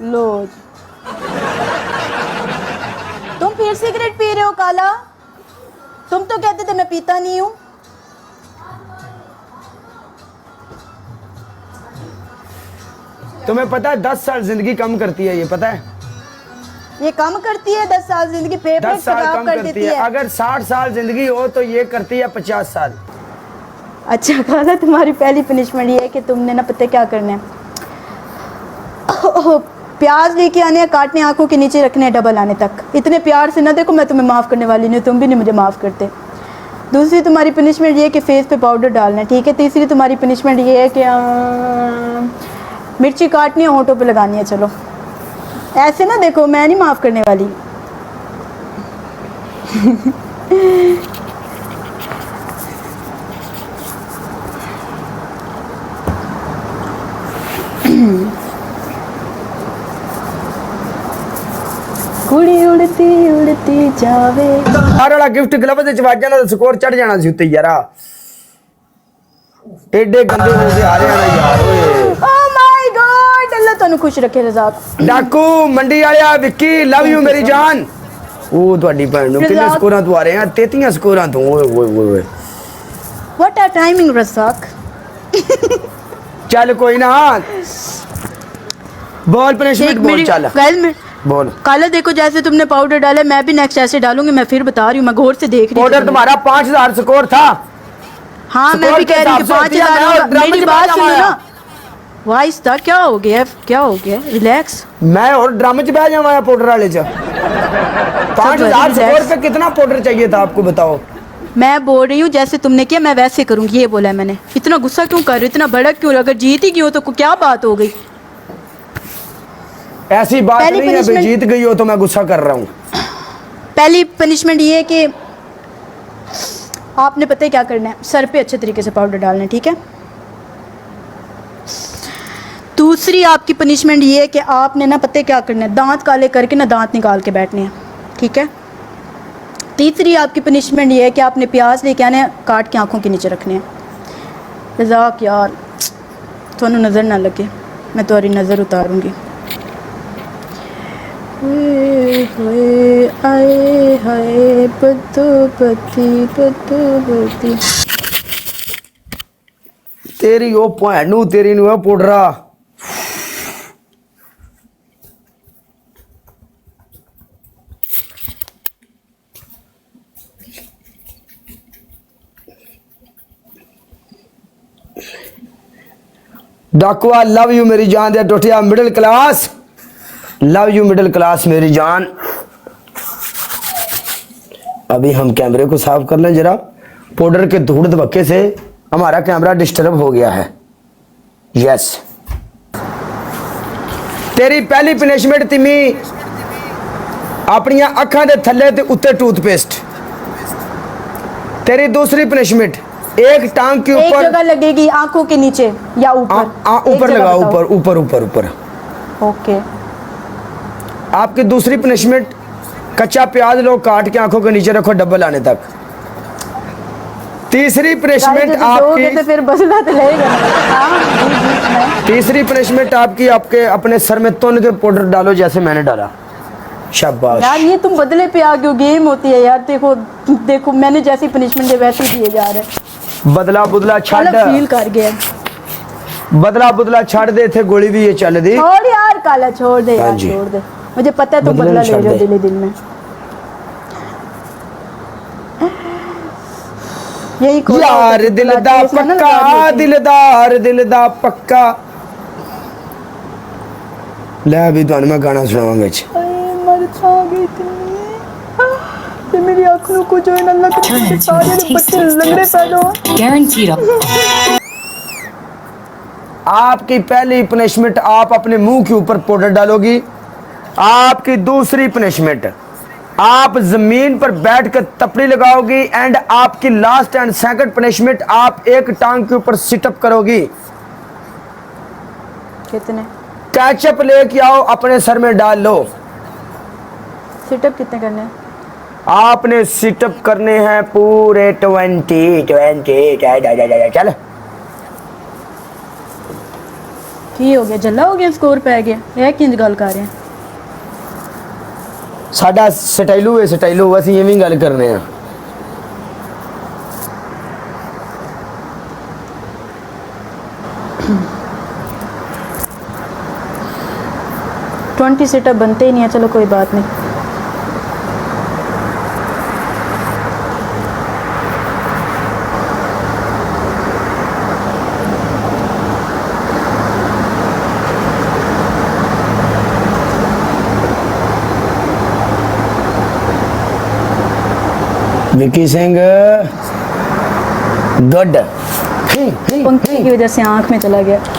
लो जी। तुम फिर cigarette P रहे हो काला? तुम तो कहते थे मैं पीता नहीं हूं। तुम्हें पता है 10 साल जिंदगी कम करती है, ये पता है? ये कम करती है 10 साल जिंदगी, 10 फेफड़े साल खराब कम कर करती देती है। है। अगर 60 साल जिंदगी हो तो ये करती है 50 साल। अच्छा काला, तुम्हारी पहली पनिशमेंट ये है कि तुमने ना पता क्या करना है, प्याज लेके आने हैं, काटने, आंखों के नीचे रखने हैं डबल आने तक। इतने प्यार से ना देखो, मैं तुम्हें माफ़ करने वाली नहीं, तुम भी नहीं मुझे माफ़ करते। दूसरी तुम्हारी पनिशमेंट ये है कि फेस पे पाउडर डालना है, ठीक है। तीसरी तुम्हारी पनिशमेंट ये है कि मिर्ची काटनी है, होंठों पे लगानी है। चलो ऐसे ना देखो, मैं नहीं माफ़ करने वाली। कुड़ी उड़ती उड़ती जावे। हर वाला गिफ्ट ग्लव ਦੇ ਚ ਵੱਜ ਜਾਣਾ ਤਾਂ ਸਕੋਰ ਚੜ ਜਾਣਾ ਸੀ ਉੱਤੇ ਯਾਰਾ। एडे गंदे हो गए आ रहे हैं यार ओए। Oh my God, अल्लाह ਤੁਹਾਨੂੰ ਖੁਸ਼ ਰੱਖੇ ਰਜ਼ਾਕ। डाकू मंडी वालिया विक्की लव यू मेरी जान। ਉਹ ਤੁਹਾਡੀ ਭੈਣ ਨੂੰ ਕਿੰਨੇ ਸਕੋਰਾਂ ਤੋਂ ਆ ਰਹੇ ਆ? 33 ਸਕੋਰਾਂ ਤੋਂ। ਓਏ ਓਏ ਓਏ What a timing रज़ाक। ਚੱਲ ਕੋਈ ਨਾ, बॉल पनिशमेंट बोल चल बोल। काला देखो, जैसे तुमने पाउडर डाला, मैं भी नेक्स्ट ऐसे डालूंगी। मैं फिर बता रही हूँ, मैं गौर से देख रही हूँ। पाउडर तुम्हारा 5000 स्कोर था। हाँ मैं भी कह रही हूँ 5000। मेरी बात सुनो ना, वाइस था। क्या हो गया, क्या हो गया? रिलैक्स। मैं और ड्रम च बह जावा पाउडर वाले च। 5000 स्कोर पे कितना पाउडर चाहिए था आपको बताओ? मैं बोल रही हूँ जैसे तुमने किया मैं वैसे करूँगी, ये बोला है मैंने। इतना गुस्सा क्यों कर रही हो, इतना भड़क क्यों? अगर जीत ही गई हो तो क्या बात हो गई? ऐसी बात नहीं है, भाई जीत गई हो तो मैं गुस्सा कर रहा हूँ। पहली पनिशमेंट ये है कि आपने पता है क्या करना है, सर पे अच्छे तरीके से पाउडर डालना है, ठीक है। दूसरी आपकी पनिशमेंट ये है कि आपने ना पता है क्या करना है, दांत काले करके ना दांत निकाल के बैठने हैं, ठीक है। तीसरी आपकी पनिशमेंट ये है कि आपने प्याज लेके आने, काट के आंखों के नीचे रखने हैं। रज़ाक यार थोनू नज़र ना लगे, मैं तुम्हारी नज़र उतारूँगी। आए हाय बदो बदी। तेरी ओ भैनू तेरी नु पाउडरा। डाकुआ लव यू मेरी जान दे टोटिया middle class. Love you middle class मेरी जान। अभी हम कैमरे को साफ कर लें जरा। पाउडर के धूड़ धबक्के से हमारा कैमरा डिस्टर्ब हो गया है। यस तेरी पहली पनिशमेंट तिमी अपनिया अखां दे थल्ले ते उत्ते टूथपेस्ट। तेरी दूसरी पनिशमेंट एक टांग के ऊपर, एक जगह लगेगी आंखों के नीचे या ऊपर? ऊपर लगा, ऊपर ऊपर ऊपर ऊपर। ओके। आपकी दूसरी पनिशमेंट कच्चा प्याज लो, काट के आंखों के नीचे रखो डबल आने तक। तीसरी पनिशमेंट आपकी तो फिर बदला तो लेगा। हाँ, तीसरी पनिशमेंट आपकी आपके अपने सर में तुन के पाउडर डालो जैसे मैंने डाला। शाबाश यार ये तुम बदले पे आ गए, गेम होती है यार। देखो देखो मैंने जैसी पनिशमेंट दे वैसे ही दिए जा रहे हैं। बदला बुदला छड़ फील कर गया, बदला बुदला छड़ दे थे गोली भी ये चल दी। छोड़ यार काला, छोड़ दे यार, जी। छोड़ दे। मुझे पता है तुम बदला ले रहे हो दिल दिल में। यही यार दिल दा पक्का, दिलदार दिल दा पक्का। ले अभी तो मैं गाना सुनाऊंगा। मर जाओगे ते मेरी आंखों को जो है ना लग सारे बच्चे लंगड़े पैदा हो। Guaranteed. आपकी पहली पनिशमेंट आप अपने मुंह के ऊपर पाउडर डालोगी। आपकी दूसरी पनिशमेंट आप जमीन पर बैठकर तपड़ी लगाओगी। एंड आपकी लास्ट एंड सेकंड पनिशमेंट आप एक टांग के ऊपर सिटअप करोगी। कितने? कैचअप लेके आओ अपने सर में डाल लो। सिटअप कितने करने हैं? आपने सिटअप करने हैं पूरे 20 चल की हो गया जल्ला हो गया स्कोर पै गया यह किंज गल कर रहे हैं साडा स्टाइलो है स्टाइलो असं इवें गल करने हैं 20 सेटअप बनते ही नहीं है चलो कोई बात नहीं विकी सिंह गुड पंखे की वजह से आंख में चला गया